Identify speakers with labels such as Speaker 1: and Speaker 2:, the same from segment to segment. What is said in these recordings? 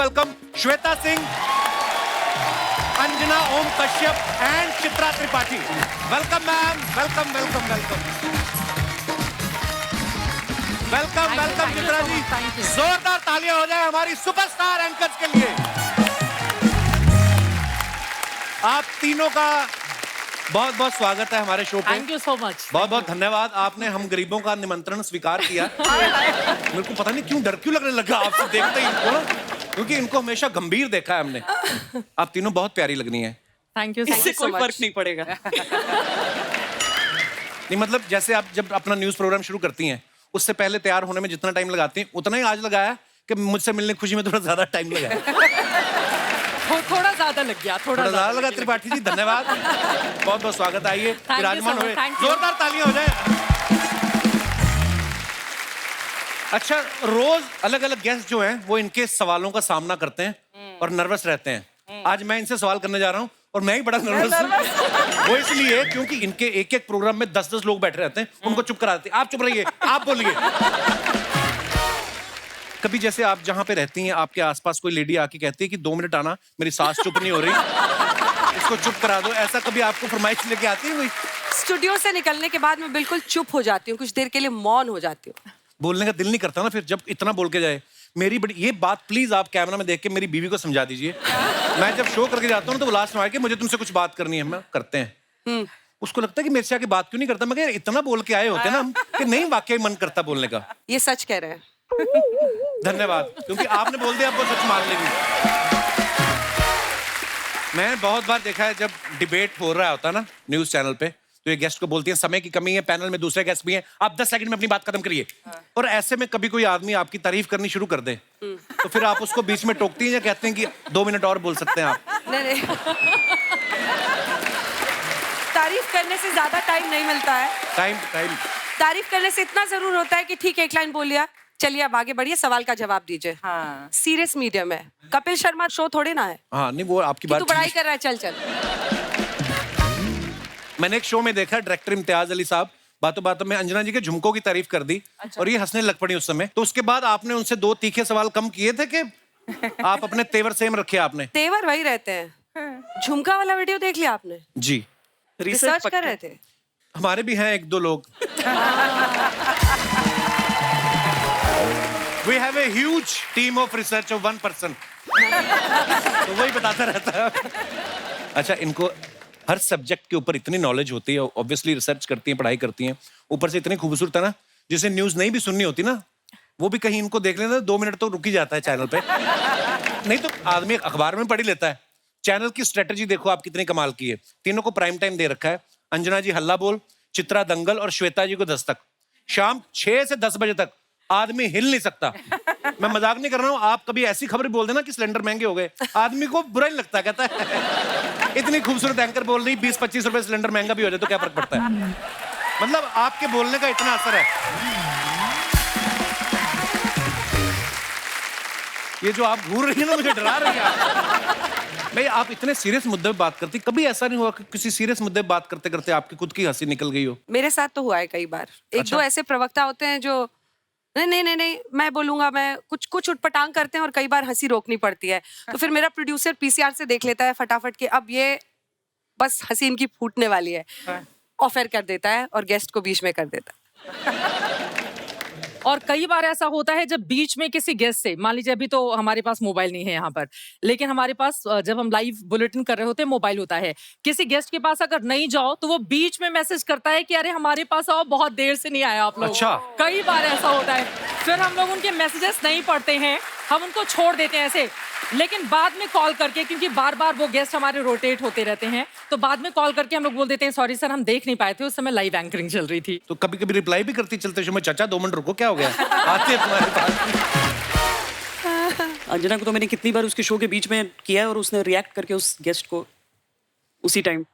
Speaker 1: welcome Shweta Singh, Anjana Om Kashyap and Chitra Tripathi. Welcome ma'am, welcome. Welcome Chitra ji, जोरदार तालियां हो जाए हमारी सुपरस्टार एंकर्स के लिए। आप तीनों का बहुत बहुत स्वागत है हमारे शो पे।
Speaker 2: Thank you so much.
Speaker 1: बहुत बहुत धन्यवाद, आपने हम गरीबों का निमंत्रण स्वीकार किया। मेरे को पता नहीं क्यों डर क्यों लगने लगा आपसे देखते ही इनको, क्योंकि इनको हमेशा गंभीर देखा है हमने। आप तीनों बहुत प्यारी लगनी है।
Speaker 2: Thank you.
Speaker 3: इससे कोई फर्क नहीं पड़ेगा।
Speaker 1: नहीं मतलब जैसे आप जब अपना न्यूज प्रोग्राम शुरू करती हैं, उससे पहले तैयार होने में जितना टाइम लगाती हैं उतना ही आज लगाया कि मुझसे मिलने की खुशी में थोड़ा ज्यादा टाइम लगा।
Speaker 2: थोड़ा ज्यादा लग गया, थोड़ा
Speaker 1: ज्यादा लगा। त्रिपाठी जी धन्यवाद, बहुत बहुत स्वागत। आइए विराजमान हुए,
Speaker 2: Thank you.
Speaker 1: जोरदार तालियां हो जाए। अच्छा, रोज अलग अलग गेस्ट जो हैं वो इनके सवालों का सामना करते हैं और नर्वस रहते हैं। आज मैं इनसे सवाल करने जा रहा हूँ और मैं ही बड़ा नर्वस हूँ। वो इसलिए क्योंकि इनके एक एक प्रोग्राम में 10-10 लोग बैठे रहते हैं, उनको चुप करा देते हैं। आप चुप रहिए, आप बोलिए। कभी जैसे आप जहाँ पे रहती हैं आपके आसपास कोई लेडी आके कहती है कि 2 मिनट आना, मेरी सांस चुप नहीं हो रही, इसको चुप करा दो, ऐसा कभी आपको फरमाइश लेके आती है कोई?
Speaker 3: स्टूडियो से निकलने के बाद मैं बिल्कुल चुप हो जाती हूँ, कुछ देर के लिए मौन हो जाती हूँ।
Speaker 1: बोलने का दिल नहीं करता ना फिर जब इतना बोल के जाए। मेरी बड़ी ये बात प्लीज आप कैमरा में देख के मेरी बीवी को समझा दीजिए। मैं जब शो करके जाता हूँ तो वो लास्ट में आके मुझे तुमसे कुछ बात करनी है, मैं करते हैं। उसको लगता है कि मेरे से आके बात क्यों नहीं करता। मगर इतना बोल के आए होते ना हम कि नहीं वाकई मन करता बोलने का।
Speaker 3: ये सच कह रहे हैं।
Speaker 1: धन्यवाद, क्योंकि आपने बोल दिया, आपको सच मान लेगी। मैं बहुत बार देखा है जब डिबेट हो रहा होता है ना न्यूज चैनल पे, तो ये गेस्ट को बोलती है समय की कमी है, पैनल में दूसरे गेस्ट भी हैं, आप 10 सेकंड में अपनी बात खत्म करिए। और ऐसे में कभी कोई आदमी आपकी तारीफ करनी शुरू कर दे तो फिर आप उसको बीच में टोकती हैं या कहते हैं कि 2 मिनट और बोल सकते हैं आप?
Speaker 3: नहीं तारीफ करने से ज्यादा टाइम नहीं मिलता है।
Speaker 1: टाइम
Speaker 3: तारीफ करने से इतना जरूर होता है कि ठीक है, एक लाइन बोलिया, चलिए अब आगे बढ़िए, सवाल का जवाब दीजिए। हाँ। सीरियस मीडियम है, कपिल शर्मा शो थोड़े ना है।
Speaker 1: हाँ नहीं, वो आपकी बात।
Speaker 3: तू पढ़ाई कर रहा है, चल चल।
Speaker 1: मैंने एक शो में देखा, डायरेक्टर इम्तियाज अली साहब बातों बातों में अंजना जी के झुमकों की तारीफ कर दी। अच्छा। और ये हंसने लग पड़ी उस समय। तो उसके बाद आपने उनसे 2 तीखे सवाल कम किए थे कि आप अपने तेवर सेम रखे आपने? तेवर
Speaker 3: वही रहते हैं। झुमका वाला वीडियो देख लिया आपने?
Speaker 1: जी।
Speaker 3: रिसर्च कर रहे थे।
Speaker 1: हमारे भी हैं 1-2 लोग। We have a huge team of research of 1 person. तो वही बताता रहता है। अच्छा, इनको हर सब्जेक्ट के ऊपर इतनी नॉलेज होती है, ऑब्वियसली रिसर्च करती हैं, पढ़ाई करती हैं, ऊपर से इतनी खूबसूरत है ना, जिसे न्यूज नहीं भी सुननी होती ना, वो भी कहीं इनको देख लेना 2 मिनट तो रुक ही जाता है चैनल पे। नहीं तो आदमी अखबार में पढ़ ही लेता है। चैनल की स्ट्रेटेजी देखो आप कितनी कमाल की है। तीनों को प्राइम टाइम दे रखा है। अंजना जी हल्ला बोल, चित्रा दंगल और श्वेता जी को दस्तक। शाम 6 से 10 बजे तक आदमी हिल नहीं सकता। मैं मजाक नहीं कर रहा हूँ। आप कभी ऐसी खबर बोल देना कि सिलेंडर महंगे हो गए, आदमी को बुरा ही लगता है, कहता है इतनी खूबसूरत एंकर बोल रही, 20-25 रुपए सिलेंडर महंगा भी हो जाए तो क्या फर्क पड़ता है। मतलब आपके बोलने का इतना असर है। ये जो आप घूर रही है ना, मुझे डरा रही है। नहीं, आप इतने सीरियस मुद्दे पे बात करती, कभी ऐसा नहीं हुआ कि किसी सीरियस मुद्दे पे बात करते करते आपकी खुद की हंसी निकल गई हो?
Speaker 3: मेरे साथ तो हुआ है कई बार। एक दो ऐसे प्रवक्ता होते हैं जो नहीं मैं बोलूंगा, मैं कुछ उटपटांग करते हैं और कई बार हंसी रोकनी पड़ती है। तो फिर मेरा प्रोड्यूसर पीसीआर से देख लेता है फटाफट के, अब ये बस हंसी इनकी फूटने वाली है, ऑफर कर देता है और गेस्ट को बीच में कर देता है।
Speaker 2: और कई बार ऐसा होता है जब बीच में किसी गेस्ट से, मान लीजिए अभी तो हमारे पास मोबाइल नहीं है यहाँ पर, लेकिन हमारे पास जब हम लाइव बुलेटिन कर रहे होते हैं मोबाइल होता है, किसी गेस्ट के पास अगर नहीं जाओ तो वो बीच में मैसेज करता है कि अरे हमारे पास आओ, बहुत देर से नहीं आए आप लोग।
Speaker 1: अच्छा।
Speaker 2: कई बार ऐसा होता है। फिर हम लोग उनके मैसेजेस नहीं पढ़ते हैं, हम उनको छोड़ देते हैं ऐसे, लेकिन बाद में कॉल करके, क्योंकि बार बार वो गेस्ट हमारे रोटेट होते रहते हैं, तो बाद में कॉल करके हम लोग बोल देते हैं सॉरी सर हम देख नहीं पाए थे, उस समय लाइव एंकरिंग चल रही थी।
Speaker 1: तो कभी कभी रिप्लाई भी करती चलते शो में, चाचा 2 मिनट रुको, क्या हो गया, आते तुम्हारे पास।
Speaker 4: अंजना को तो मैंने कितनी बार उसके शो के बीच में किया है और उसने रिएक्ट करके उस गेस्ट को उसी टाइम।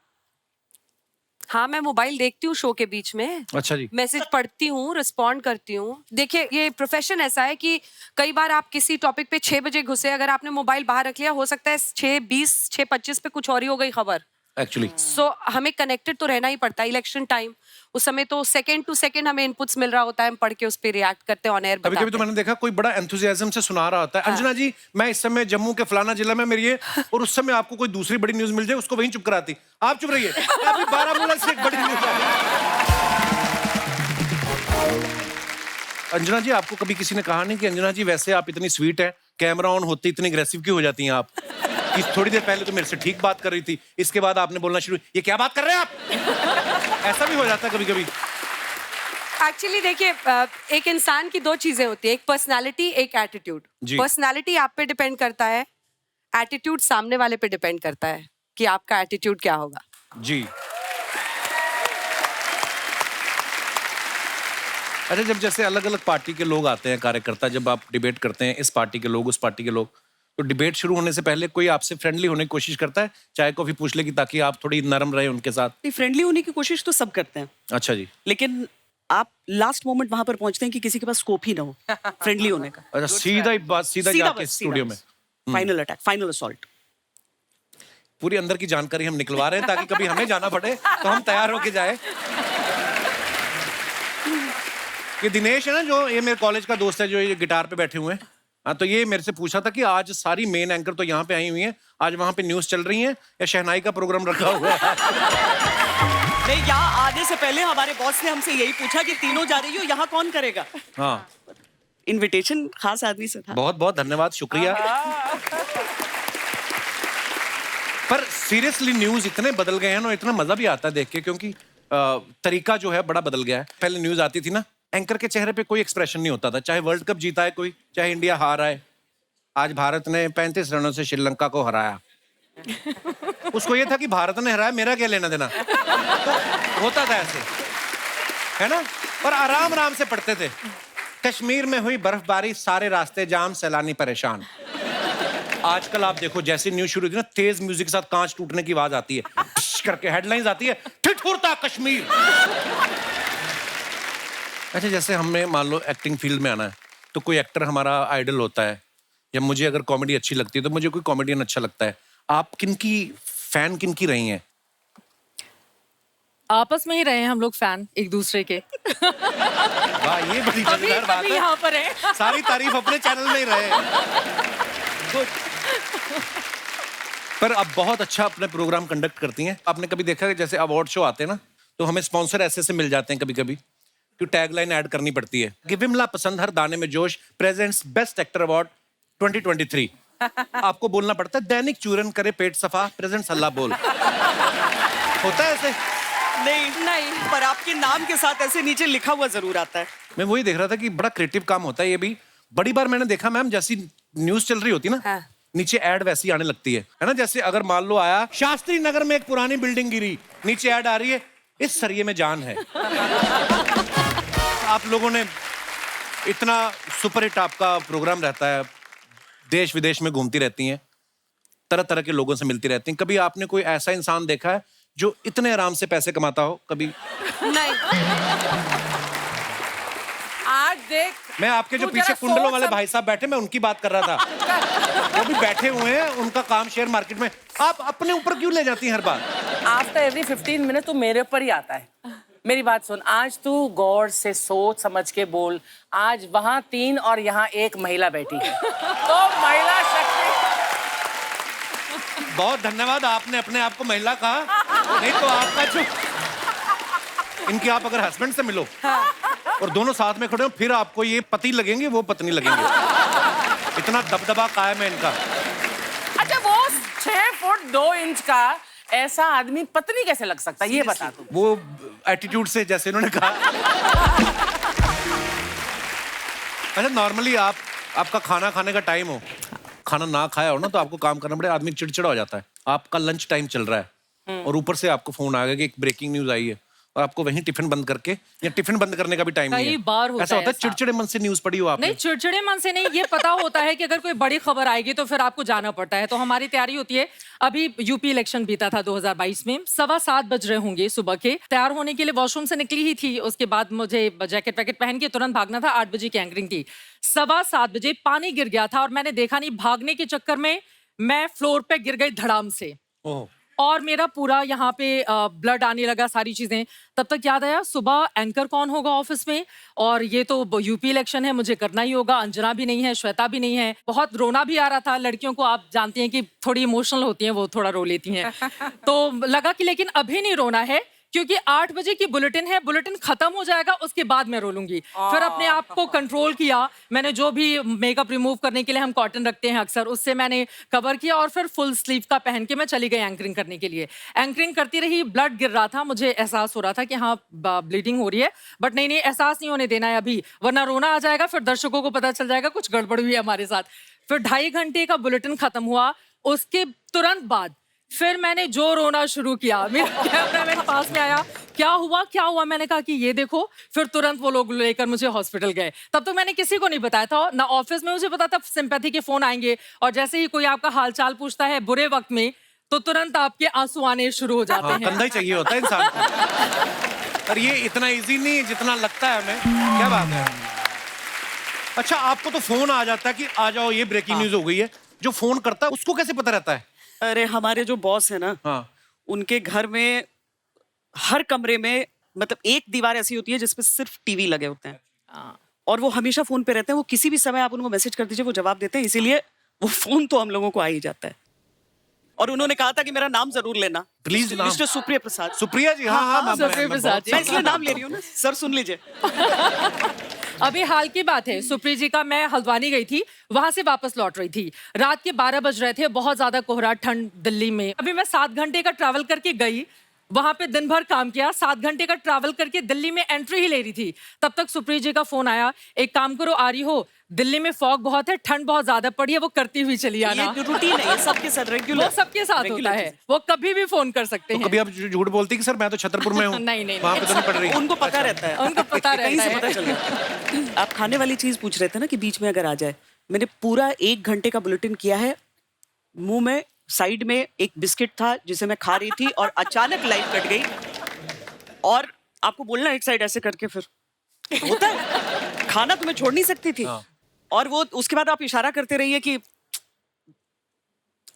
Speaker 3: हाँ, मैं मोबाइल देखती हूँ शो के बीच में।
Speaker 1: अच्छा जी।
Speaker 3: मैसेज पढ़ती हूँ, रिस्पॉन्ड करती हूँ। देखिए, ये प्रोफेशन ऐसा है कि कई बार आप किसी टॉपिक पे 6 बजे घुसे, अगर आपने मोबाइल बाहर रख लिया, हो सकता है 6:20, 6:25 पे कुछ और ही हो गई खबर।
Speaker 1: एक्चुअली।
Speaker 3: सो हमें कनेक्टेड तो रहना ही पड़ता है। इलेक्शन टाइम उस समय तो सेकंड टू सेकंड हमें इनपुट्स मिल रहा होता है, हम पढ़ के उस पर रिएक्ट करते हैं, ऑन एयर
Speaker 1: कभी कभी तो मैंने देखा कोई बड़ा एंथुसियाज्म से सुना रहा होता है, अंजना जी मैं इस समय जम्मू के फलाना जिला में मेरी है, और उस समय आपको कोई दूसरी बड़ी न्यूज मिल जाए, उसको वहीं चुप कराती, आप चुप रहिए, अभी बारामूला से एक बड़ी न्यूज आ गई। अंजना जी, आपको कभी किसी ने कहा नहीं कि अंजना जी वैसे आप इतनी स्वीट है, कैमरा ऑन होते इतनी अग्रेसिव क्यों हो जाती हैं आप? कि थोड़ी देर पहले तो मेरे से ठीक बात कर रही थी, इसके बाद आपने बोलना शुरू, ये क्या बात कर रहे हैं आप? ऐसा भी हो जाता है कभी कभी।
Speaker 3: एक्चुअली देखिए, एक इंसान की दो चीजें होती है, एक पर्सनालिटी, एक एटीट्यूड।
Speaker 1: जी।
Speaker 3: पर्सनालिटी आप पे डिपेंड करता है, एटीट्यूड सामने वाले पे डिपेंड करता है कि आपका एटीट्यूड क्या होगा।
Speaker 1: जी। अच्छा, जब जैसे अलग अलग पार्टी के लोग आते हैं, कार्यकर्ता, जब आप डिबेट करते हैं, इस पार्टी के लोग उस पार्टी के लोग, तो डिबेट शुरू होने से पहले कोई आपसे फ्रेंडली होने की कोशिश करता है, चाय कॉफी पूछ लेगी ताकि आप थोड़ी नरम रहे उनके साथ?
Speaker 4: फ्रेंडली होने की कोशिश तो सब करते हैं,
Speaker 1: अच्छा जी।
Speaker 4: लेकिन आप लास्ट मोमेंट वहां पर पहुंचते हैं कि किसी के पास स्कोप ही ना हो फ्रेंडली होने का।
Speaker 1: अच्छा, सीधा ही बात, सीधा जाके स्टूडियो में
Speaker 4: फाइनल अटैक, फाइनल असॉल्ट।
Speaker 1: पूरी अंदर की जानकारी हम निकलवा रहे हैं ताकि कभी हमें जाना पड़े तो हम तैयार होके जाए। ये दिनेश है ना, जो ये मेरे कॉलेज का दोस्त है, जो ये गिटार पे बैठे हुए हैं, हाँ, तो ये मेरे से पूछा था कि आज सारी मेन एंकर तो यहाँ पे आई हुई हैं, आज वहाँ पे न्यूज चल रही है या शहनाई का प्रोग्राम रखा हुआ है?
Speaker 4: नहीं, यहाँ आने से पहले हमारे बॉस ने हमसे यही पूछा कि तीनों जा रही हो, यहाँ कौन करेगा?
Speaker 1: हाँ,
Speaker 4: इनविटेशन खास आदमी से था।
Speaker 1: बहुत बहुत धन्यवाद, शुक्रिया। पर सीरियसली न्यूज इतने बदल गए हैं ना, इतना मजा भी आता है देख के, क्योंकि तरीका जो है बड़ा बदल गया है। पहले न्यूज आती थी ना, एंकर के चेहरे पे कोई एक्सप्रेशन नहीं होता था, चाहे वर्ल्ड कप जीता है कोई, चाहे इंडिया हारा है। आज भारत ने 35 रनों से श्रीलंका को हराया, उसको ये था कि भारत ने हराया, मेरा क्या लेना देना। तो होता था ऐसे, है ना, और आराम आराम से पढ़ते थे। कश्मीर में हुई बर्फबारी, सारे रास्ते जाम, सैलानी परेशान। आजकल आप देखो, जैसे न्यूज शुरू होती है ना, तेज म्यूजिक के साथ कांच टूटने की आवाज आती है, करके हेडलाइंस आती है, ठिठुरता कश्मीर। अच्छा, जैसे हमें मान लो एक्टिंग फील्ड में आना है, तो कोई एक्टर हमारा आइडल होता है, या मुझे अगर कॉमेडी अच्छी लगती है तो मुझे कोई कॉमेडियन अच्छा लगता है। आप किनकी फैन, किनकी रही हैं?
Speaker 2: आपस में ही रहे हैं हम लोग फैन एक दूसरे के।
Speaker 1: वाह, ये बड़ी
Speaker 2: अभी
Speaker 1: मजेदार बात
Speaker 2: अभी
Speaker 1: है।
Speaker 2: यहाँ पर है।
Speaker 1: सारी तारीफ अपने चैनल में ही रहे। Good. पर आप बहुत अच्छा अपने प्रोग्राम कंडक्ट करती हैं। आपने कभी देखा कि जैसे अवार्ड शो आते हैं ना, तो हमें स्पॉन्सर ऐसे से मिल जाते हैं कभी कभी, कि टैगलाइन ऐड करनी पड़ती है कि विमला पसंद हर दाने में जोश प्रेजेंट्स बेस्ट एक्टर अवार्ड 2023। आपको बोलना पड़ता है दैनिक चूरन करे पेट सफा प्रेजेंट्स अल्लाह बोल। होता है ऐसे?
Speaker 4: नहीं, पर आपके नाम के साथ ऐसे नीचे लिखा हुआ जरूर आता है।
Speaker 1: मैं वही देख रहा था कि बड़ा क्रिएटिव काम होता है ये भी। बड़ी बार मैंने देखा मैम, जैसी न्यूज चल रही होती ना,
Speaker 3: हाँ।
Speaker 1: नीचे ऐड वैसी आने लगती है ना। जैसे अगर मान लो आया शास्त्री नगर में एक पुरानी बिल्डिंग गिरी, नीचे ऐड आ रही है इस सरिये में जान है। आप लोगों ने इतना सुपरहिट आपका प्रोग्राम रहता है, देश विदेश में घूमती रहती हैं, तरह तरह के लोगों से मिलती रहती हैं। कभी आपने कोई ऐसा इंसान देखा है जो इतने आराम से पैसे कमाता हो? कभी
Speaker 3: नहीं।
Speaker 2: आज देख,
Speaker 1: मैं आपके जो
Speaker 2: तू
Speaker 1: पीछे
Speaker 2: जरा
Speaker 1: कुंडलों
Speaker 2: सोच
Speaker 1: वाले
Speaker 2: सम-
Speaker 1: भाई साहब बैठे, मैं उनकी बात कर रहा था। वो भी बैठे हुए हैं, उनका काम शेयर मार्केट में। आप अपने ऊपर क्यों ले जाती हैं हर बार?
Speaker 5: आफ्टर एवरी 15 मिनट तो मेरे ऊपर ही आता है। मेरी बात सुन, आज तू गौर से सोच समझ के बोल। आज वहाँ 3 और यहाँ 1 महिला बैठी है, तो महिला शक्ति।
Speaker 1: बहुत धन्यवाद, आपने अपने आप को महिला कहा, नहीं तो आपका जो इनके आप अगर हस्बैंड से मिलो और दोनों साथ में खड़े हो, फिर आपको ये पति लगेंगे, वो पत्नी लगेंगे। इतना दबदबा कायम है इनका।
Speaker 5: अच्छा, वो 6 फुट 2 इंच का ऐसा आदमी पत्नी कैसे लग सकता है, ये बता तू।
Speaker 1: वो एटीट्यूड से, जैसे इन्होंने कहा। अच्छा, नॉर्मली आपका खाना खाने का टाइम हो, खाना ना खाया हो ना, तो आपको काम करना पड़े, आदमी चिड़चिड़ा हो जाता है। आपका लंच टाइम चल रहा है और ऊपर से आपको फोन आ गया कि एक ब्रेकिंग न्यूज आई है, और आपको वहीं टिफिन बंद करके, या टिफिन बंद करने का भी टाइम नहीं है।
Speaker 2: कई बार होता
Speaker 1: ऐसा
Speaker 2: है
Speaker 1: होता है
Speaker 2: ऐसा।
Speaker 1: चिड़चिड़े मन से न्यूज पढ़ी हो आपने?
Speaker 2: नहीं, चिड़चिड़े मन से नहीं, ये पता होता है कि अगर कोई बड़ी खबर आएगी तो फिर आपको जाना पड़ता है। तो हमारी तैयारी होती है। अभी यूपी इलेक्शन बीता था 2022 में, 7:15 बज रहे होंगे सुबह के। तैयार होने के लिए वॉशरूम से निकली ही थी, उसके बाद मुझे जैकेट वैकेट पहन के तुरंत भागना था। 8 बजे की एंकरिंग थी। 7:15 बजे पानी गिर गया था और मैंने देखा नहीं, भागने के चक्कर में मैं फ्लोर पे गिर गई धड़ाम से।
Speaker 1: ओह।
Speaker 2: और मेरा पूरा यहाँ पे ब्लड आने लगा, सारी चीजें। तब तक याद आया सुबह एंकर कौन होगा ऑफिस में, और ये तो यूपी इलेक्शन है, मुझे करना ही होगा। अंजना भी नहीं है, श्वेता भी नहीं है। बहुत रोना भी आ रहा था। लड़कियों को आप जानती हैं कि थोड़ी इमोशनल होती हैं, वो थोड़ा रो लेती हैं। तो लगा कि लेकिन अभी नहीं रोना है, क्योंकि 8 बजे की बुलेटिन है, बुलेटिन खत्म हो जाएगा उसके बाद मैं रो लूंगी। फिर अपने आप को कंट्रोल किया। मैंने जो भी मेकअप रिमूव करने के लिए हम कॉटन रखते हैं अक्सर, उससे मैंने कवर किया और फिर फुल स्लीव का पहन के मैं चली गई एंकरिंग करने के लिए। एंकरिंग करती रही, ब्लड गिर रहा था, मुझे एहसास हो रहा था कि हाँ ब्लीडिंग हो रही है, बट नहीं एहसास नहीं होने देना है अभी, वरना रोना आ जाएगा, फिर दर्शकों को पता चल जाएगा कुछ गड़बड़ हुई है हमारे साथ। फिर 2.5 घंटे का बुलेटिन खत्म हुआ, उसके तुरंत बाद फिर मैंने जो रोना शुरू किया। मेरा कैमरा मेरे पास में आया, क्या हुआ, मैंने कहा कि ये देखो। फिर तुरंत वो लोग लेकर मुझे हॉस्पिटल गए। तब तो मैंने किसी को नहीं बताया था, ना ऑफिस में मुझे पता था सिंपैथी के फोन आएंगे, और जैसे ही कोई आपका हालचाल पूछता है बुरे वक्त में, तो तुरंत आपके आंसू आने शुरू हो जाते हैं।
Speaker 1: कंधा ही चाहिए होता है इंसान को। और ये इतना इजी नहीं है जितना लगता है हमें। क्या बात है। अच्छा, आपको तो फोन आ जाता है कि आ जाओ, ये ब्रेकिंग न्यूज हो गई है। जो फोन करता है उसको कैसे पता रहता है?
Speaker 4: अरे हमारे जो बॉस है ना,
Speaker 1: हाँ।
Speaker 4: उनके घर में हर कमरे में मतलब एक दीवार ऐसी होती है जिसपे सिर्फ टीवी लगे होते हैं, और वो हमेशा फोन पे रहते हैं। वो किसी भी समय आप उनको मैसेज कर दीजिए, वो जवाब देते हैं, इसीलिए वो फोन तो हम लोगों को आ ही जाता है। और उन्होंने कहा था कि मेरा नाम जरूर लेना,
Speaker 1: प्लीज। नाम?
Speaker 4: मिस्टर सुप्रिया प्रसाद।
Speaker 1: सुप्रिया जी, हाँ,
Speaker 2: सुप्रिया प्रसाद जी।
Speaker 4: मैं इसलिए नाम ले रही हूँ ना सर, सुन लीजिए।
Speaker 2: अभी हाल की बात है, सुप्री जी का, मैं हल्द्वानी गई थी, वहां से वापस लौट रही थी। रात के 12 बज रहे थे, बहुत ज्यादा कोहरा, ठंड दिल्ली में। अभी मैं 7 घंटे का ट्रैवल करके गई, वहां पे दिन भर काम किया, 7 घंटे का ट्रैवल करके दिल्ली में एंट्री ही ले रही थी। तब तक सुप्री जी का फोन आया, एक काम करो आ रही हो, दिल्ली में फॉग बहुत है, ठंड बहुत ज्यादा पड़ी है, वो करती हुई चली आना।
Speaker 4: ये रूटीन है, ये सबके साथ रेगुलर,
Speaker 2: वो सबके साथ होता है, वो कभी भी फोन कर सकते
Speaker 1: तो
Speaker 2: हैं।
Speaker 1: कभी आप झूठ बोलती कि सर मैं तो छतरपुर में हूँ?
Speaker 2: नहीं।
Speaker 1: वहाँ पे तो नहीं पड़ रही।
Speaker 4: उनको पता रहता है,
Speaker 2: उनको पता
Speaker 4: कहीं
Speaker 2: रहता
Speaker 4: से
Speaker 2: है।
Speaker 4: पता चल गया। आप खाने वाली चीज पूछ रहे थे ना कि बीच में अगर आ जाए, मैंने पूरा 1 घंटे का बुलेटिन किया है। मुंह में साइड में एक बिस्किट था जिसे मैं खा रही थी, और अचानक लाइट कट गई, और आपको बोलना एक साइड ऐसे करके, फिर होता है खाना तो मैं छोड़ नहीं सकती थी। और वो उसके बाद आप इशारा करते रहिए कि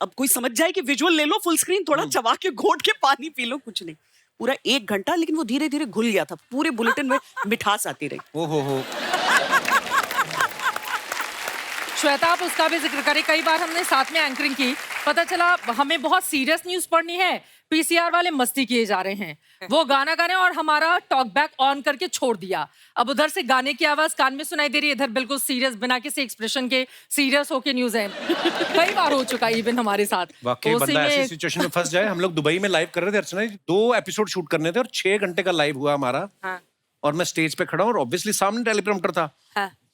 Speaker 4: अब कोई समझ जाए कि विजुअल ले लो फुल स्क्रीन, थोड़ा चबा के घोट के पानी पी लो, कुछ नहीं। पूरा 1 घंटा, लेकिन वो धीरे धीरे घुल गया था, पूरे बुलेटिन में मिठास आती रही।
Speaker 1: ओहो।
Speaker 2: श्वेता, आप उसका भी जिक्र करें, कई बार हमने साथ में एंकरिंग की, पता चला हमें बहुत सीरियस न्यूज पढ़नी है, पीसीआर वाले मस्ती किए जा रहे हैं, वो गाना गा रहे हैं और हमारा टॉक बैक ऑन करके छोड़ दिया। अब उधर से गाने की आवाज कान में सुनाई दे रही है, इधर बिल्कुल सीरियस, बिना किसी एक्सप्रेशन के सीरियस होके न्यूज है। कई बार हो चुका है इवन हमारे साथ।
Speaker 1: वाकई बंदा ऐसी सिचुएशन में फंस जाए। हम लोग दुबई में लाइव कर रहे थे अर्चना जी, 2 एपिसोड शूट करने थे और 6 घंटे का लाइव हुआ हमारा। और मैं स्टेज पे खड़ा हूँ और ऑब्वियसली सामने टेलीप्रॉम्प्टर था।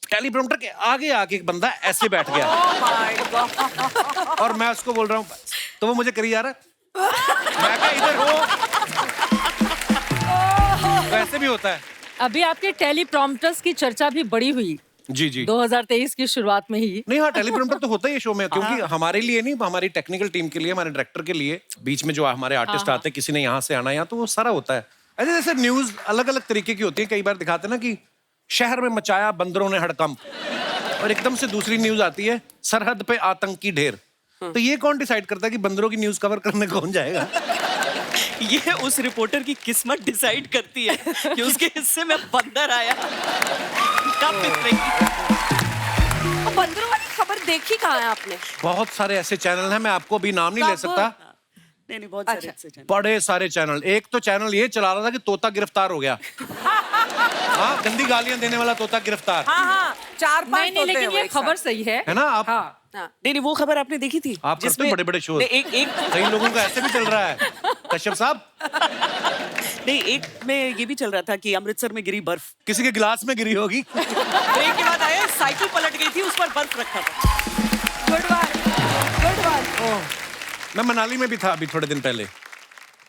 Speaker 1: टेलीप्रॉम्प्टर के आगे आके एक बंदा ऐसे बैठ गया। और मैं उसको बोल रहा हूँ, तो वो मुझे करी जा रहा है, मैं क्या इधर हो। वैसे भी होता है।
Speaker 2: अभी आपके टेलीप्रॉम्प्टर्स की चर्चा भी बड़ी हुई
Speaker 1: जी
Speaker 2: 2023 की शुरुआत में ही।
Speaker 1: नहीं, हाँ, टेलीप्रॉम्प्टर तो होता ही है शो में, क्योंकि हमारे लिए नहीं, हमारी टेक्निकल टीम के लिए, हमारे डायरेक्टर के लिए, बीच में जो हमारे आर्टिस्ट आते हैं, किसी ने यहाँ से आना, यहाँ तो वो सारा होता है। ऐसे जैसे न्यूज अलग अलग तरीके की होती है। कई बार दिखाते हैं ना कि शहर में मचाया बंदरों ने हड़कंप, और एकदम से दूसरी न्यूज आती है, सरहद पे आतंकी ढेर। तो ये कौन डिसाइड करता है कि बंदरों की न्यूज कवर करने कौन जाएगा?
Speaker 4: ये उस रिपोर्टर की किस्मत डिसाइड करती है कि उसके हिस्से में बंदर आया।
Speaker 3: बंदरों वाली खबर देखी कहाँ है आपने?
Speaker 1: बहुत सारे ऐसे चैनल हैं, मैं आपको अभी नाम नहीं ले सकता।
Speaker 4: नहीं, बहुत सारे ऐसे चैनल।
Speaker 1: बड़े सारे चैनल। एक तो चैनल ये चला रहा था कि तोता गिरफ्तार हो गया। हाँ, गंदी गालियां देने वाला तोता गिरफ्तार।
Speaker 5: हाँ, 4-5
Speaker 2: नहीं, लेकिन ये खबर सही है
Speaker 1: ना? आप
Speaker 4: नहीं, वो खबर आपने देखी थी?
Speaker 1: आप करते हो बड़े-बड़े शो।
Speaker 4: एक
Speaker 1: कई लोगों का ऐसे भी चल रहा है, कश्यप साहब।
Speaker 4: नहीं, एक में ये भी चल रहा था कि अमृतसर में गिरी बर्फ,
Speaker 1: किसी के गिलास में गिरी होगी।
Speaker 4: ब्रेक के बाद आया, साइकिल पलट गई थी, उस पर बर्फ रखा था।
Speaker 3: Good one.
Speaker 1: मैं मनाली में भी था अभी थोड़े दिन पहले।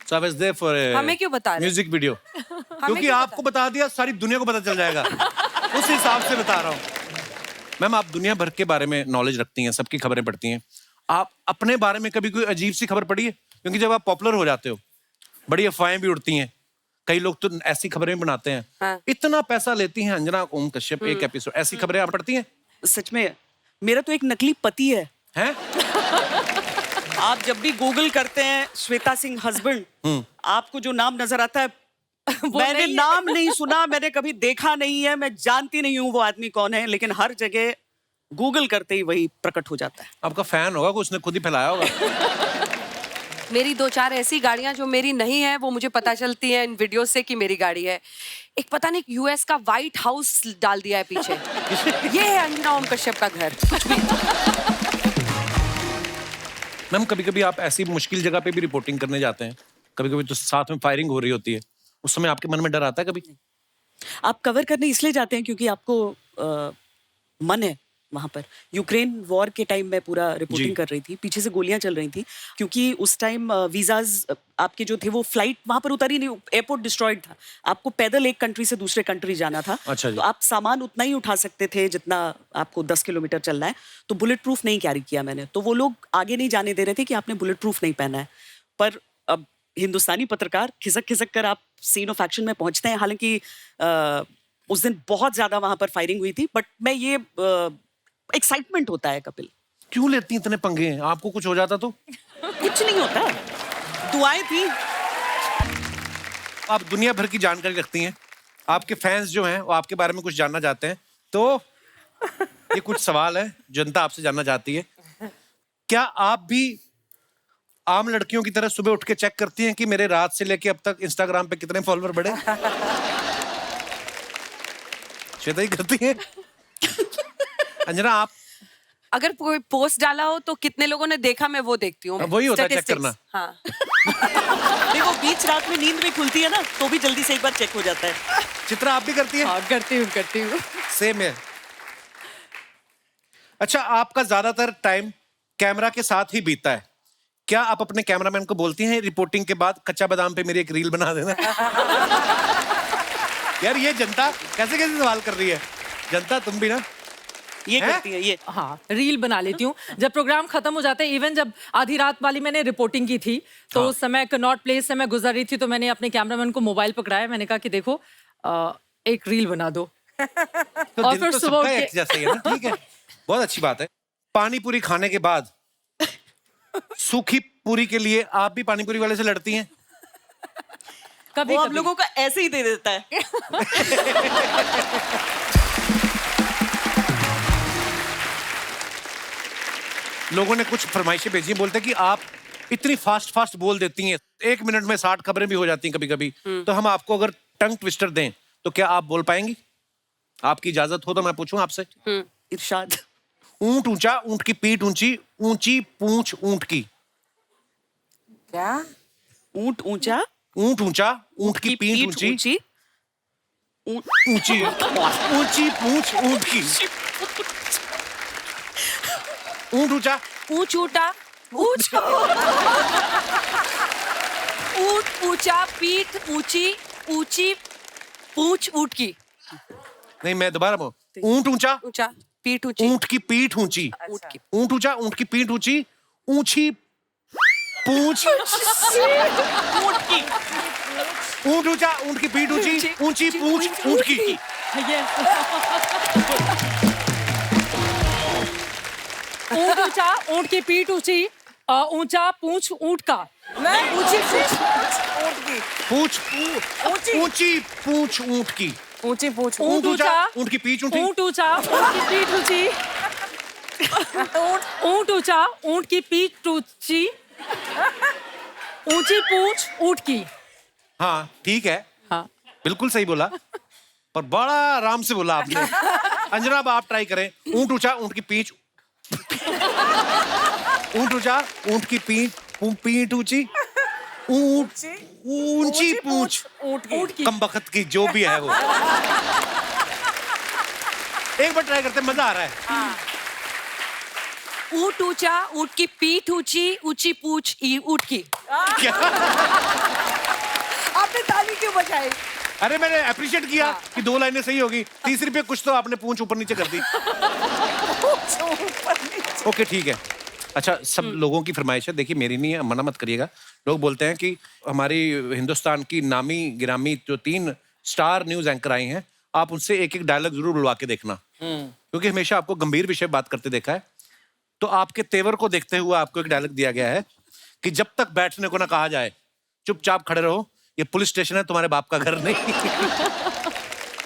Speaker 1: So I was there for a
Speaker 3: हमें क्यों बता रहे?
Speaker 1: Music video. क्योंकि
Speaker 3: क्यों
Speaker 1: आपको बता दिया, सारी दुनिया को पता चल जाएगा। उस हिसाब से बता रहा हूँ। मैम, आप दुनिया भर के बारे में नॉलेज रखती हैं, सबकी खबरें पढ़ती हैं। आप अपने बारे में कभी कोई अजीब सी खबर पढ़ी है? क्योंकि जब आप पॉपुलर हो जाते हो, बड़ी अफवाहें भी उड़ती हैं। कई लोग तो ऐसी खबरें भी बनाते हैं।
Speaker 3: हाँ।
Speaker 1: इतना पैसा लेती हैं अंजना ओम कश्यप एक एपिसोड। ऐसी खबरें आप पढ़ती हैं?
Speaker 4: सच में, मेरा तो एक नकली पति है।
Speaker 1: हैं?
Speaker 4: आप जब भी गूगल करते हैं श्वेता सिंह हस्बैंड, आपको जो नाम नजर आता है मैंने
Speaker 2: नहीं है।
Speaker 4: नाम नहीं सुना, मैंने कभी देखा नहीं है, मैं जानती नहीं हूँ वो आदमी कौन है, लेकिन हर जगह गूगल करते ही वही प्रकट हो जाता है।
Speaker 1: आपका फैन होगा, उसने खुद ही फैलाया होगा।
Speaker 3: मेरी 2-4 ऐसी गाड़ियां जो मेरी नहीं है वो मुझे पता चलती है इन वीडियो से कि मेरी गाड़ी है। एक पता नहीं यूएस का व्हाइट हाउस डाल दिया है पीछे। ये है अंजना ओम कश्यप का घर।
Speaker 1: मैम कभी कभी आप ऐसी मुश्किल जगह पे भी रिपोर्टिंग करने जाते हैं, कभी कभी तो साथ में फायरिंग हो रही होती है, उस समय आपके मन में डर आता है कभी?
Speaker 4: आप कवर करने इसलिए जाते हैं क्योंकि आपको मन है वहां पर। यूक्रेन वॉर के टाइम मैं पूरा
Speaker 1: जी।
Speaker 4: रिपोर्टिंग कर रही थी, पीछे से गोलियां चल रही थी, क्योंकि उस टाइम वीजाज आपके जो थे वो फ्लाइट वहां पर उतारी नहीं, एयरपोर्ट डिस्ट्रॉयड था, आपको पैदल एक कंट्री से दूसरे कंट्री जाना था।
Speaker 1: अच्छा जी।
Speaker 4: तो आप सामान उतना ही उठा सकते थे जितना आपको 10 किलोमीटर चलना है, तो बुलेट प्रूफ नहीं कैरी किया मैंने। तो वो लोग आगे नहीं जाने दे रहे थे कि आपने बुलेट प्रूफ नहीं पहना है। पर अब हिंदुस्तानी पत्रकार खिसक खिसक कर आप सीन ऑफ एक्शन में पहुंचते हैं। हालांकि उस दिन बहुत ज्यादा वहां पर फायरिंग हुई थी, बट मैं ये एक्साइटमेंट होता है कपिल।
Speaker 1: क्यों लेती हैं इतने पंगे हैं? आपको कुछ हो जाता तो?
Speaker 4: कुछ नहीं होता, दुआएं थी।
Speaker 1: आप दुनिया भर की जानकारी रखती हैं, आपके फैंस जो हैं वो आपके बारे में कुछ जानना चाहते हैं, तो ये कुछ सवाल है जनता आपसे जानना चाहती है। क्या आप भी आम लड़कियों की तरह सुबह उठ के चेक करती हैं कि मेरे रात से लेके अब तक इंस्टाग्राम पे कितने फॉलोअर बढ़े? श्वेता ही करती है। अंजना आप?
Speaker 3: अगर कोई पोस्ट डाला हो तो कितने लोगों ने देखा मैं वो देखती हूँ।
Speaker 1: वही होता है चेक
Speaker 3: Statistics,
Speaker 1: करना।
Speaker 3: हाँ।
Speaker 4: नहीं, वो बीच रात में नींद में खुलती है ना, तो भी जल्दी से एक बार चेक हो जाता है।
Speaker 1: चित्रा आप भी करती हैं?
Speaker 2: हाँ करती हूँ।
Speaker 1: सेम है। अच्छा, आपका ज्यादातर टाइम कैमरा के साथ ही बीतता है, क्या आप अपने कैमरामैन को बोलती हैं रिपोर्टिंग के बाद कच्चा बादाम पे मेरी एक रील बना देना? यार ये जनता कैसे कैसे सवाल कर रही है, जनता तुम भी ना।
Speaker 4: ये
Speaker 1: हैं?
Speaker 4: करती है ये।
Speaker 2: हाँ रील बना लेती हूँ जब प्रोग्राम खत्म हो जाता है। इवन जब आधी रात वाली मैंने रिपोर्टिंग की थी तो उस समय कनॉट प्लेस से मैं गुजर रही थी, तो मैंने अपने कैमरामैन को मोबाइल पकड़ाया, मैंने कहा कि देखो एक रील बना दो।
Speaker 1: तो
Speaker 2: और
Speaker 1: दिल
Speaker 2: फिर
Speaker 1: तो
Speaker 2: सुबह
Speaker 1: सबका
Speaker 2: उठ के-
Speaker 1: एक जैसा ही है ना, ठीक है, बहुत अच्छी बात है। पानी पूरी खाने के बाद सूखी पूरी के लिए आप भी पानी पूरी वाले से लड़ती हैं?
Speaker 2: कभी
Speaker 4: वो आप
Speaker 2: कभी
Speaker 4: लोगों को ऐसे ही दे देता है।
Speaker 1: लोगों ने कुछ फरमाइशें भेजी हैं, बोलते हैं कि आप इतनी फास्ट फास्ट बोल देती हैं, 1 मिनट में 60 खबरें भी हो जाती हैं कभी कभी, तो हम आपको अगर टंग ट्विस्टर दें तो क्या आप बोल पाएंगी? आपकी इजाजत हो तो मैं पूछूं आपसे।
Speaker 4: इरशाद।
Speaker 1: ऊंट ऊंचा, ऊंट की पीठ ऊंची, ऊंची पूंछ ऊंट की।
Speaker 5: क्या?
Speaker 4: ऊंट ऊंचा,
Speaker 1: ऊंट ऊंचा, ऊंट की पीठ ऊंची,
Speaker 4: ऊंची,
Speaker 1: ऊंची ऊंची पूंछ ऊंट की। ऊंट ऊंचा,
Speaker 3: ऊंच ऊंटा, ऊंच ऊंट ऊंचा, पीठ ऊंची, ऊंची पूंछ ऊंट की।
Speaker 1: नहीं मैं दोबारा बोल, ऊंट ऊंचा,
Speaker 3: ऊंचा, पीठ ऊंची,
Speaker 1: ऊंट की पीठ ऊंची,
Speaker 3: ऊंट की।
Speaker 1: ऊंट ऊंचा, ऊंट की पीठ ऊंची, ऊंची पूंछ, ऊंट ऊंचा, ऊंट की पीठ ऊंची, ऊंची पूंछ ऊंट की।
Speaker 2: ये ऊंट ऊंचा, ऊंट की पीठ ऊंची, ऊंचा पूंछ ऊंट का।
Speaker 5: नहीं, ऊंची पूंछ ऊंट की।
Speaker 1: पूंछ ऊंची पूंछ ऊंट की।
Speaker 5: ऊंची पूंछ
Speaker 1: ऊंट ऊंचा, ऊंट की पीठ ऊंची,
Speaker 2: ऊंट ऊंचा, ऊंट की पीठ ऊंची, ऊंट ऊंचा, ऊंट की पीठ ऊंची, ऊंची पूंछ ऊंट की।
Speaker 1: हाँ ठीक है,
Speaker 2: हाँ
Speaker 1: बिल्कुल सही बोला, पर बड़ा आराम से बोला आपने। अंजना अब आप ट्राई करें। ऊंट ऊंचा, ऊंट की पीठ, ऊंट ऊंचा, ऊंट की पीठ, पीठ ऊंची, ऊंट ऊंची पूंछ
Speaker 5: ऊंट की।
Speaker 1: कम बखत की जो भी है वो। एक बार ट्राई करते हैं, मजा आ रहा है।
Speaker 3: ऊंट ऊंचा, ऊंट की पीठ ऊंची, ऊंची पूंछ ऊंट की।
Speaker 1: क्या?
Speaker 5: आपने ताली क्यों बजाई?
Speaker 1: अरे मैंने अप्रिशिएट किया कि 2 लाइनें सही होगी, तीसरी पे कुछ तो आपने पूंछ ऊपर नीचे कर दी। ओके ठीक है। अच्छा, सब लोगों की फरमाइश है, देखिए मेरी नहीं है, मना मत करिएगा। लोग बोलते हैं कि हमारी हिंदुस्तान की नामी गिरामी जो 3 स्टार न्यूज एंकर आई हैं, आप उनसे एक एक डायलॉग जरूर बुलवा के देखना, क्योंकि हमेशा आपको गंभीर विषय बात करते देखा है। तो आपके तेवर को देखते हुए आपको एक डायलॉग दिया गया है कि जब तक बैठने को ना कहा जाए चुपचाप खड़े रहो, ये पुलिस स्टेशन है, तुम्हारे बाप का घर नहीं।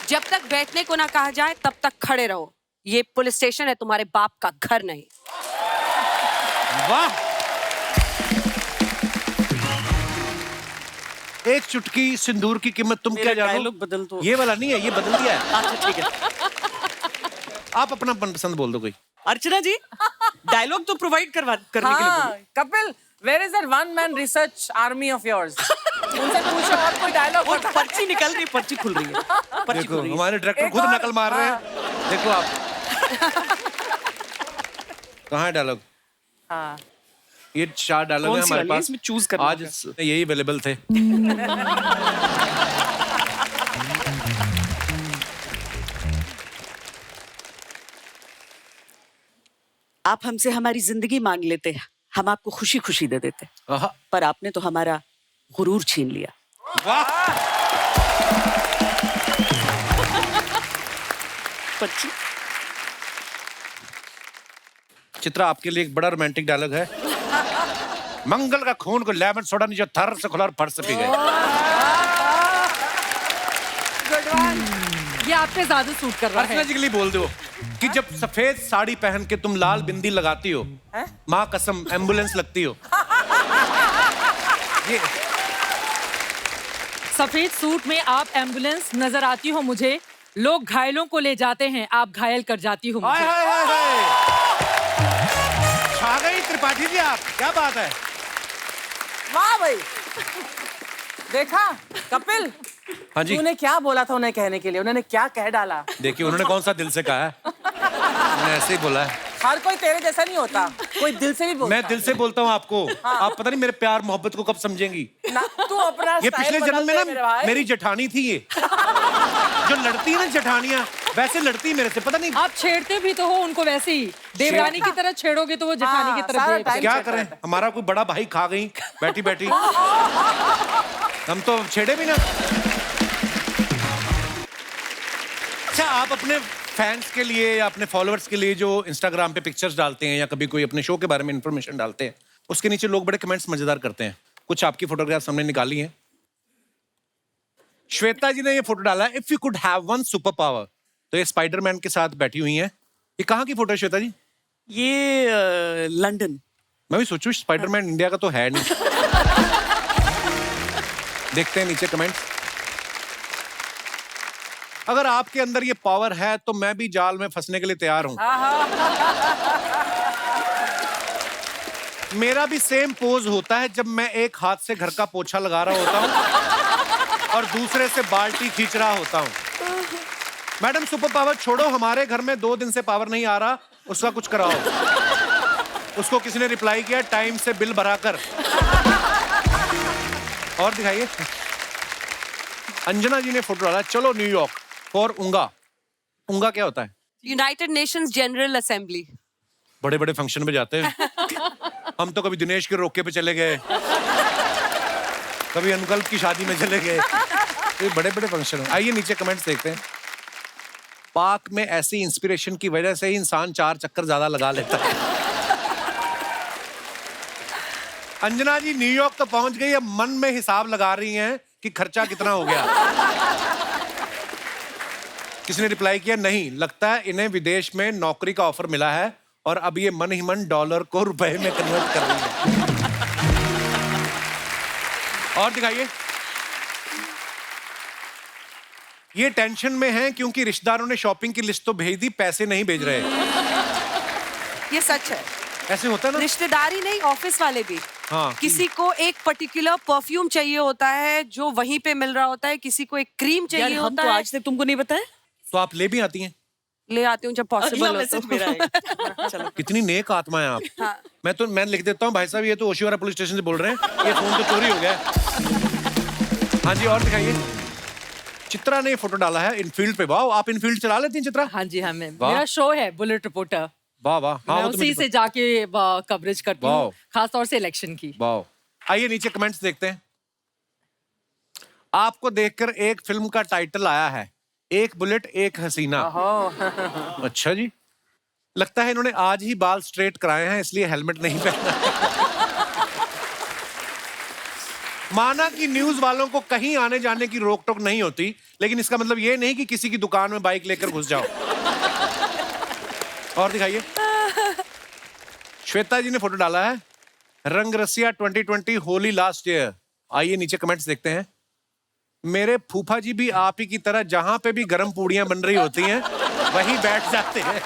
Speaker 3: जब तक बैठने को ना कहा जाए तब तक खड़े रहो, ये पुलिस स्टेशन है, तुम्हारे बाप का घर नहीं।
Speaker 1: वाह, एक चुटकी सिंदूर की कीमत तुम क्या जानो।
Speaker 4: डायलॉग बदल दो।
Speaker 1: ये वाला नहीं है, ये बदल दिया है।
Speaker 4: अच्छा ठीक है।
Speaker 1: आप अपना मनपसंद बोल दो कोई।
Speaker 4: अर्चना जी डायलॉग तो प्रोवाइड करने के लिए
Speaker 5: हाँ,
Speaker 4: बोलो।
Speaker 5: Kapil, where is that one man research army of yours? उनसे पूछो और कोई डायलॉग
Speaker 4: और पर्ची निकल रही, पर्ची खुल रही है, पर्ची
Speaker 1: देखो
Speaker 4: खुल रही है।
Speaker 1: हमारे डायरेक्टर
Speaker 5: एक
Speaker 1: खुद
Speaker 5: और,
Speaker 1: नकल मार रहे हैं। देखो आप कहाँ है डायलॉग?
Speaker 5: हाँ,
Speaker 1: ये 4 डायलॉग
Speaker 4: कौन
Speaker 1: है
Speaker 4: सी
Speaker 1: हमारे
Speaker 4: वाली है?
Speaker 1: पास।
Speaker 4: इसमें choose करना
Speaker 1: आज यही अवेलेबल थे।
Speaker 4: आप हमसे हमारी जिंदगी मांग लेते हैं, हम आपको खुशी खुशी दे देते,
Speaker 1: आहा,
Speaker 4: पर आपने तो हमारा गुरूर छीन लिया।
Speaker 1: वाह,
Speaker 4: पर्ची
Speaker 1: चित्रा आपके लिए एक बड़ा रोमांटिक डायलॉग है। मंगल का खून को लेमन सोडा नीचे थर से खुला और फट से पी गए।
Speaker 2: ये आप पे ज्यादा सूट कर रहा
Speaker 1: अर्चना
Speaker 2: है।
Speaker 1: जी के लिए बोल दो कि जब सफेद साड़ी पहन के तुम लाल बिंदी लगाती हो, माँ कसम एम्बुलेंस लगती हो। ये
Speaker 2: सफेद सूट में आप एम्बुलेंस नजर आती हो मुझे, लोग घायलों को ले जाते हैं, आप घायल कर जाती हो
Speaker 1: हाय
Speaker 2: मुझे।
Speaker 1: हाय हाय हाय, छा गई त्रिपाठी जी आप, क्या बात है।
Speaker 5: वाह भाई, देखा कपिल,
Speaker 1: हाँ जी,
Speaker 5: तूने क्या बोला था उन्हें कहने के लिए, उन्होंने क्या कह डाला।
Speaker 1: देखिए उन्होंने कौन सा दिल से कहा है, उन्होंने ऐसे ही बोला है।
Speaker 5: हर कोई तेरे जैसा नहीं होता, कोई दिल से भी बोलता
Speaker 1: मैं दिल से बोलता हूँ आपको, आप पता नहीं मेरे प्यार मोहब्बत को कब समझेंगी।
Speaker 5: ना, तू अपना
Speaker 1: ये
Speaker 5: स्टाइल
Speaker 1: पिछले
Speaker 5: बदल
Speaker 1: जन्म में
Speaker 5: दे मेरे
Speaker 1: ना
Speaker 5: भाई।
Speaker 1: मेरी जेठानी थी ये, जो लड़ती है ना जेठानियां, वैसे लड़ती है मेरे से, पता नहीं
Speaker 2: आप छेड़ते भी तो हो उनको वैसे ही, देवरानी की तरह छेड़ोगे तो वो जेठानी
Speaker 5: हाँ,
Speaker 2: की तरह
Speaker 5: सारा
Speaker 2: behave
Speaker 5: टाइम
Speaker 1: क्या
Speaker 5: चेक
Speaker 1: करें,
Speaker 5: रहता है।
Speaker 1: हमारा कोई बड़ा भाई खा गई बैठी बैठी, हम तो छेड़े भी ना। अच्छा, आप अपने फैंस के लिए या अपने फॉलोअर्स के लिए जो इंस्टाग्राम पे पिक्चर्स डालते हैं या कभी कोई अपने शो के बारे में इंफॉर्मेशन डालते हैं, उसके नीचे लोग बड़े कमेंट्स मजेदार करते हैं। कुछ आपकी फोटोग्राफ्स हमने निकाली हैं। श्वेता जी ने ये फोटो डाला है, if you could have one super power, तो ये स्पाइडरमैन के साथ बैठी हुई हैं। ये कहाँ की फोटो है श्वेता जी?
Speaker 4: ये लंदन।
Speaker 1: मैं भी सोचूं स्पाइडरमैन इंडिया का तो है नहीं। देखते हैं नीचे कमेंट्स। अगर आपके अंदर ये पावर है तो मैं भी जाल में फंसने के लिए तैयार हूं। मेरा भी सेम पोज होता है जब मैं एक हाथ से घर का पोछा लगा रहा होता हूं और दूसरे से बाल्टी खींच रहा होता हूं। मैडम सुपर पावर छोड़ो, हमारे घर में 2 दिन से पावर नहीं आ रहा, उसका कुछ कराओ। उसको किसी ने रिप्लाई किया, टाइम से बिल भरा कर। और दिखाइए। अंजना जी ने फोटो डाला, चलो न्यूयॉर्क फॉर उंगा। उंगा क्या होता है?
Speaker 3: United Nations general assembly.
Speaker 1: बड़े बड़े फंक्शन पे जाते हैं। हम तो कभी दिनेश के रोके पे चले गए, कभी अनुकल्प की शादी में चले गए। ये बड़े बड़े फंक्शन हैं। आइए नीचे कमेंट्स देखते हैं। पाक में ऐसी इंस्पिरेशन की वजह से ही इंसान 4 चक्कर ज्यादा लगा लेता है। अंजना जी न्यूयॉर्क तो पहुंच गई, अब मन में हिसाब लगा रही हैं कि खर्चा कितना हो गया। किसी ने रिप्लाई किया, नहीं लगता है इन्हें विदेश में नौकरी का ऑफर मिला है और अब ये मन ही मन डॉलर को रुपए में कन्वर्ट कर रही है। और दिखाइए। ये टेंशन में हैं क्योंकि रिश्तेदारों ने शॉपिंग की लिस्ट तो भेज दी, पैसे नहीं भेज रहे।
Speaker 3: ये सच है।
Speaker 1: ऐसे होता है ना।
Speaker 3: रिश्तेदारी नहीं, ऑफिस वाले भी।
Speaker 1: हाँ।
Speaker 3: किसी को एक पर्टिकुलर परफ्यूम चाहिए होता है जो वहीं पे मिल रहा होता है, किसी को एक क्रीम चाहिए
Speaker 4: यार हम
Speaker 3: होता
Speaker 4: तो
Speaker 3: है।
Speaker 4: आज तक तुमको नहीं बताया।
Speaker 1: तो आप ले भी आती हैं?
Speaker 3: ले आती हूँ जब
Speaker 4: अगला
Speaker 3: पॉसिबल हो
Speaker 4: मैसेज
Speaker 3: तो।
Speaker 4: मेरा है। चलो
Speaker 1: कितनी नेक आत्मा है आप।
Speaker 3: हाँ।
Speaker 1: मैं लिख देता हूँ, भाई साहब ये तो ओशिवारा पुलिस स्टेशन से बोल रहे हैं, ये फोन तो चोरी हो गया है। हाँ जी, और दिखाइए। चित्रा ने फोटो डाला है इनफील्ड पे। वाह, आप इनफील्ड चला लेती हैं चित्रा?
Speaker 2: हाँ जी, हाँ मैं,
Speaker 1: वाह।
Speaker 2: मेरा शो है बुलेट रिपोर्टर।
Speaker 1: वाह वाह। हाँ,
Speaker 2: मैं
Speaker 1: वो तो
Speaker 2: उसी
Speaker 1: मुझे
Speaker 2: से जाके कवरेज करती
Speaker 1: वाह।
Speaker 2: हूँ, खासतौर से इलेक्शन की।
Speaker 1: वाह। आइए नीचे कमेंट्स देखते हैं। आपको देखकर एक फिल्म का टाइटल आया है, एक बुलेट एक हसीना। अच्छा जी। लगता है इन्होंने आज ही बाल स्ट्रेट कराए हैं, इसलिए हेलमेट नहीं पहना। माना कि न्यूज वालों को कहीं आने जाने की रोक टोक नहीं होती, लेकिन इसका मतलब ये नहीं कि किसी की दुकान में बाइक लेकर घुस जाओ। और दिखाइए, श्वेता जी ने फोटो डाला है, रंग रसिया 2020 होली लास्ट ईयर। आइए नीचे कमेंट्स देखते हैं। मेरे फूफा जी भी आप ही की तरह जहां पे भी गर्म पूड़ियां बन रही होती हैं वहीं बैठ जाते हैं।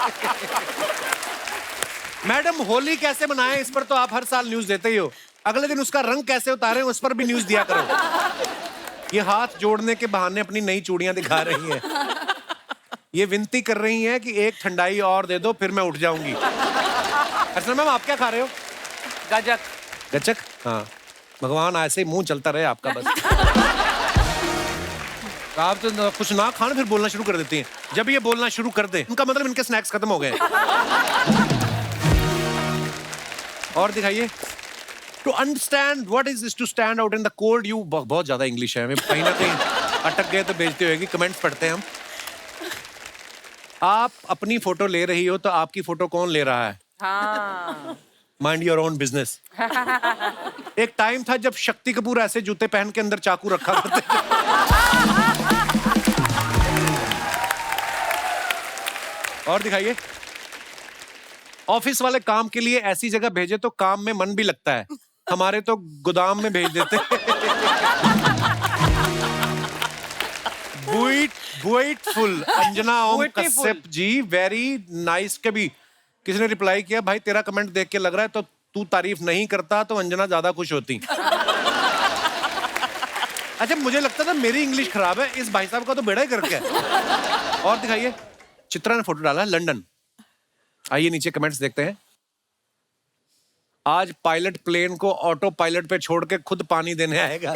Speaker 1: मैडम होली कैसे मनाएं, इस पर तो आप हर साल न्यूज देते ही हो। अगले दिन उसका रंग कैसे उतारें, उस पर भी न्यूज दिया करो। ये हाथ जोड़ने के बहाने अपनी नई चूड़ियां दिखा रही हैं। ये विनती कर रही हैं कि एक ठंडाई और दे दो, फिर मैं उठ जाऊंगी। अर्चना मैम, आप क्या खा रहे हो?
Speaker 5: गजक।
Speaker 1: गचक? हाँ, भगवान ऐसे ही मुंह चलता रहे आपका बस। आप तो कुछ ना खाने फिर बोलना शुरू कर देती हैं। जब ये बोलना शुरू कर दे, उनका मतलब इनके स्नैक्स खत्म हो गए। और दिखाइए। To understand what is to stand out in the cold, you बहुत ज्यादा इंग्लिश है, कहीं ना कहीं अटक गए तो बेइज्जती होगी। कमेंट्स पढ़ते हैं हम। आप अपनी फोटो ले रही हो तो आपकी फोटो कौन ले रहा है?
Speaker 5: हाँ।
Speaker 1: Mind your own business. एक टाइम था जब शक्ति कपूर ऐसे जूते पहन के अंदर चाकू रखा करते थे। और दिखाइए। ऑफिस वाले काम के लिए ऐसी जगह भेजे तो काम में मन भी लगता है, हमारे तो गोदाम में भेज देते। Beautiful Anjana Om Kashyap ji, very nice. कभी किसी ने रिप्लाई किया, भाई तेरा कमेंट देख के लग रहा है तो तू तारीफ नहीं करता तो अंजना ज्यादा खुश होती। अच्छा, मुझे लगता था मेरी इंग्लिश खराब है, इस भाई साहब का तो बेड़ा ही करके है। और दिखाइए, चित्रा ने फोटो डाला है, लंदन। आइए नीचे कमेंट्स देखते हैं। आज पायलट प्लेन को ऑटो पायलट पे छोड़ के खुद पानी देने आएगा।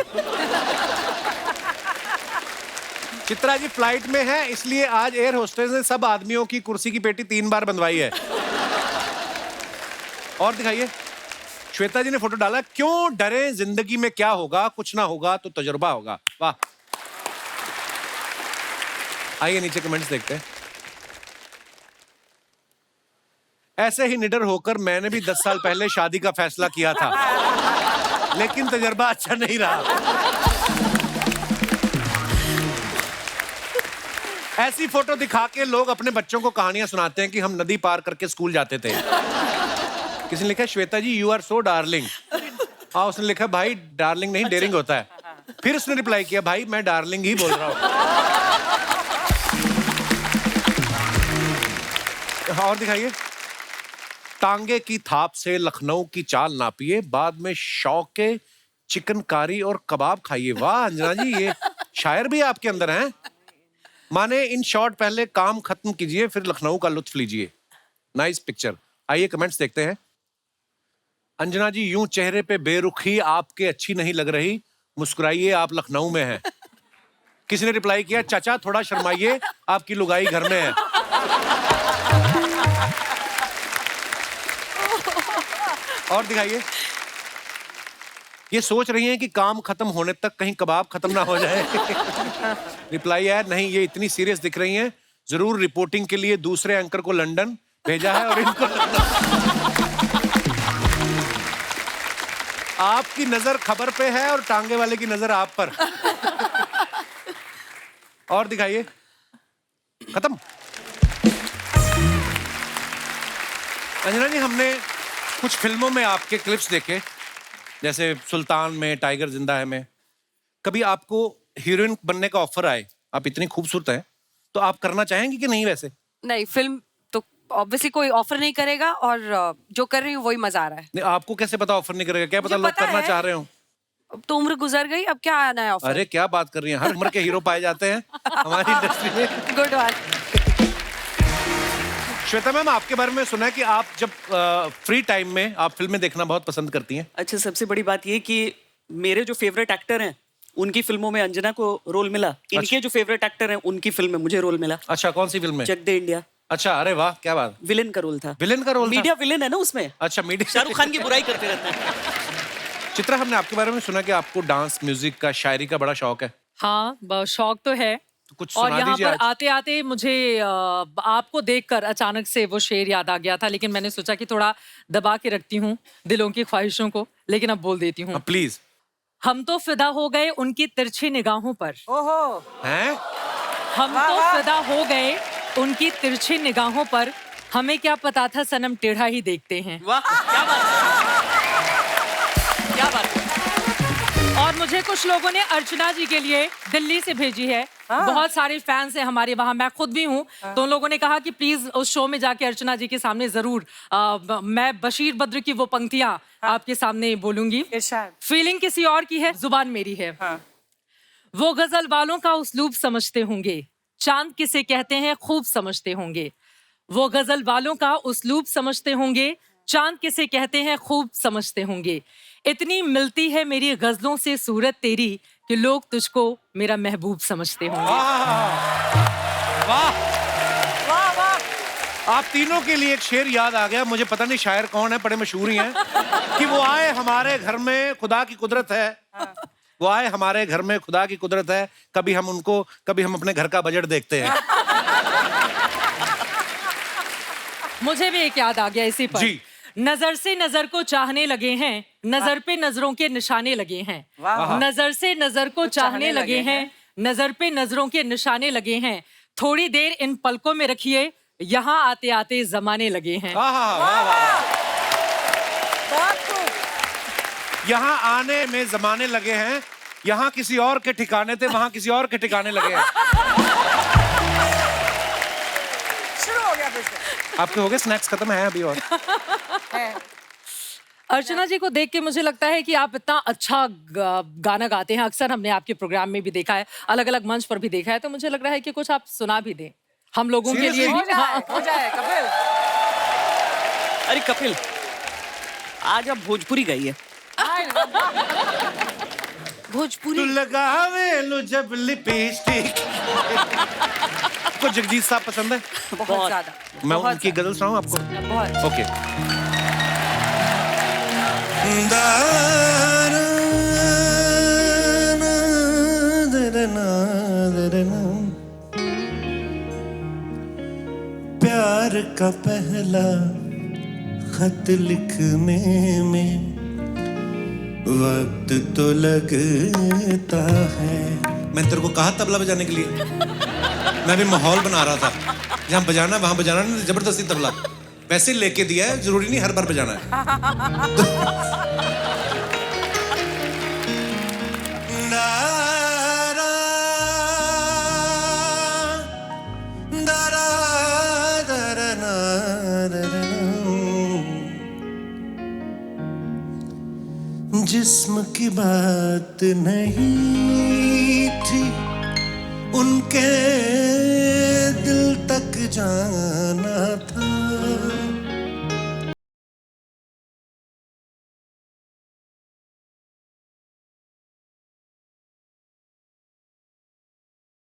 Speaker 1: चित्रा जी फ्लाइट में है, इसलिए आज एयर होस्टेस ने सब आदमियों की कुर्सी की पेटी 3 बार बंधवाई है। और दिखाइए, श्वेता जी ने फोटो डाला, क्यों डरे, जिंदगी में क्या होगा, कुछ ना होगा तो तजुर्बा होगा। वाह। आइए नीचे कमेंट्स देखते हैं। ऐसे ही निडर होकर मैंने भी 10 साल पहले शादी का फैसला किया था, लेकिन तजुर्बा अच्छा नहीं रहा। ऐसी फोटो दिखा के लोग अपने बच्चों को कहानियां सुनाते हैं कि हम नदी पार करके स्कूल जाते थे। किसी ने लिखा, श्वेता जी यू आर सो डार्लिंग। हाँ, उसने लिखा, भाई डार्लिंग नहीं डेयरिंग होता है। फिर उसने रिप्लाई किया, भाई मैं डार्लिंग ही बोल रहा हूं। और दिखाइए। टांगे की थाप से लखनऊ की चाल नापिए, बाद में शौके चिकनकारी और कबाब खाइए। वाह अंजना जी, ये शायर भी आपके अंदर हैं। माने इन शॉर्ट, पहले काम खत्म कीजिए फिर लखनऊ का लुत्फ लीजिए। Nice picture. आइए कमेंट्स देखते हैं। अंजना जी, यूं चेहरे पे बेरुखी आपके अच्छी नहीं लग रही, मुस्कुराइए आप लखनऊ में हैं। किसी ने रिप्लाई किया, चाचा थोड़ा शर्माइए, आपकी लुगाई घर में है। और दिखाइए। ये सोच रही हैं कि काम खत्म होने तक कहीं कबाब खत्म ना हो जाए। रिप्लाई है, नहीं ये इतनी सीरियस दिख रही हैं, जरूर रिपोर्टिंग के लिए दूसरे एंकर को लंदन भेजा है और इनको आपकी नजर खबर पे है और टांगे वाले की नजर आप पर। और दिखाइए। खत्म। अंजना जी, हमने कुछ फिल्मों में आपके क्लिप्स देखे, जैसे सुल्तान में, टाइगर जिंदा है में। कभी आपको हीरोइन बनने का ऑफर आए, आप इतनी खूबसूरत हैं, तो आप करना चाहेंगे कि नहीं? वैसे
Speaker 3: नहीं, फिल्म तो ऑब्वियसली कोई ऑफर नहीं करेगा, और जो कर रही हूँ वही मजा आ रहा है।
Speaker 1: नहीं, आपको कैसे पता ऑफर नहीं करेगा? क्या पता
Speaker 3: मुझे
Speaker 1: लोग
Speaker 3: पता
Speaker 1: करना
Speaker 3: है।
Speaker 1: चाह रहे हो।
Speaker 3: अब तो उम्र गुजर गई, अब क्या आना है ऑफर।
Speaker 1: अरे क्या बात कर रही हैं, हर उम्र के हीरो पाए जाते हैं हमारी इंडस्ट्री में।
Speaker 3: Good one.
Speaker 1: श्वेता मैम, आपके बारे में सुना है कि आप जब फ्री टाइम में आप फिल्में देखना बहुत पसंद करती हैं।
Speaker 4: अच्छा, सबसे बड़ी बात ये कि मेरे जो फेवरेट एक्टर हैं उनकी फिल्मों में अंजना को रोल मिला, इनके जो फेवरेट एक्टर हैं उनकी फिल्म में मुझे रोल मिला।
Speaker 1: अच्छा, कौन सी फिल्म में?
Speaker 4: चक दे इंडिया।
Speaker 1: अच्छा, अरे वाह, क्या बात।
Speaker 4: विलेन का रोल था।
Speaker 1: विलेन का रोल था?
Speaker 4: मीडिया विलेन है ना उसमें।
Speaker 1: अच्छा, मीडिया।
Speaker 4: शाहरुख खान की बुराई करते रहते हैं।
Speaker 1: चित्रा, हमने आपके बारे में सुना कि आपको डांस, म्यूजिक का, शायरी का बड़ा शौक है।
Speaker 2: हाँ, शौक तो है।
Speaker 1: तो कुछ
Speaker 2: और
Speaker 1: सुना
Speaker 2: यहाँ
Speaker 1: दीजिए
Speaker 2: पर
Speaker 1: आज।
Speaker 2: आते आते मुझे आपको देखकर अचानक से वो शेर याद आ गया था, लेकिन मैंने सोचा कि थोड़ा दबा के रखती हूँ दिलों की ख्वाहिशों को, लेकिन अब बोल देती हूँ।
Speaker 1: प्लीज।
Speaker 2: हम तो फिदा हो गए उनकी तिरछी निगाहों पर,
Speaker 5: ओहो
Speaker 1: हैं?
Speaker 2: हम
Speaker 5: वाह,
Speaker 2: तो
Speaker 5: वाह।
Speaker 2: फिदा हो गए उनकी तिरछी निगाहों पर, हमें क्या पता था सनम टेढ़ा ही देखते हैं।
Speaker 4: वाह क्या बात है, क्या बात है।
Speaker 2: और मुझे कुछ लोगों ने अर्चना जी के लिए दिल्ली से भेजी है।
Speaker 5: हाँ।
Speaker 2: बहुत सारे फैंस हैं हमारे वहाँ, मैं खुद भी हूँ। तो उन लोगों ने कहा कि प्लीज उस शो में जाके अर्चना जी के सामने जरूर मैं बशीर बद्र की वो पंक्तियां आपके सामने बोलूंगी।
Speaker 5: इरशाद।
Speaker 2: फीलिंग किसी और की है, जुबान मेरी है।
Speaker 5: हाँ।
Speaker 2: वो गजल वालों का उस्लूब समझते होंगे, चांद किसे कहते हैं खूब समझते होंगे। वो गजल वालों का उस्लूब समझते होंगे, चांद किसे कहते हैं खूब समझते होंगे। इतनी मिलती है मेरी गजलों से सूरत तेरी कि लोग तुझको मेरा महबूब समझते होंगे।
Speaker 1: वाह,
Speaker 5: वाह वाह।
Speaker 1: आप तीनों के लिए एक शेर याद आ गया। मुझे पता नहीं शायर कौन है, बड़े मशहूर ही हैं कि वो आए हमारे घर में खुदा की कुदरत है। वो आए हमारे घर में खुदा की कुदरत है, कभी हम उनको, कभी हम अपने घर का बजट देखते हैं।
Speaker 2: मुझे भी एक याद आ गया इसी पर।
Speaker 1: जी।
Speaker 2: नजर से नजर को चाहने लगे हैं, नजर पे नजरों के निशाने लगे हैं।
Speaker 5: वाह।
Speaker 2: नजर से नजर को चाहने लगे हैं, नजर पे नजरों के निशाने लगे हैं। थोड़ी देर इन पलकों में रखिए, यहाँ आते आते जमाने लगे हैं।
Speaker 1: वाह, वाह, वाह।
Speaker 5: बहुत खूब।
Speaker 1: यहाँ आने में जमाने लगे हैं, यहाँ किसी और के ठिकाने थे, वहां किसी और के ठिकाने लगे हैं।
Speaker 5: शुरू हो गया फिर से।
Speaker 1: आपके हो गए स्नैक्स खत्म है अभी और?
Speaker 5: है।
Speaker 2: अर्चना जी को देख के मुझे लगता है कि आप इतना अच्छा गाना गाते हैं। अक्सर हमने आपके प्रोग्राम में भी देखा है, अलग अलग मंच पर भी देखा है, तो मुझे लग रहा है कि कुछ आप सुना भी दें हम लोगों के लिए।
Speaker 1: Seriously?
Speaker 5: हो जाए कपिल।
Speaker 4: अरे कपिल, आज आप भोजपुरी गाइए।
Speaker 1: तू लगावे लो जब लिपस्टिक। आपको जगजीत साहब पसंद है?
Speaker 5: बहुत ज्यादा।
Speaker 1: मैं
Speaker 5: बहुत
Speaker 1: उनकी गजल सुनाऊं आपको?
Speaker 5: बहुत।
Speaker 1: ओके।
Speaker 6: प्यार का पहला खत लिखने में वक्त तो लगता है।
Speaker 1: मैंने तेरे को कहा तबला बजाने के लिए। मैं भी माहौल बना रहा था, जहाँ बजाना वहां बजाना, नहीं जबरदस्ती तबला वैसे लेके दिया है, जरूरी नहीं हर बार बजाना है।
Speaker 6: जिस्म की बात नहीं थी, उनके दिल तक जाना था।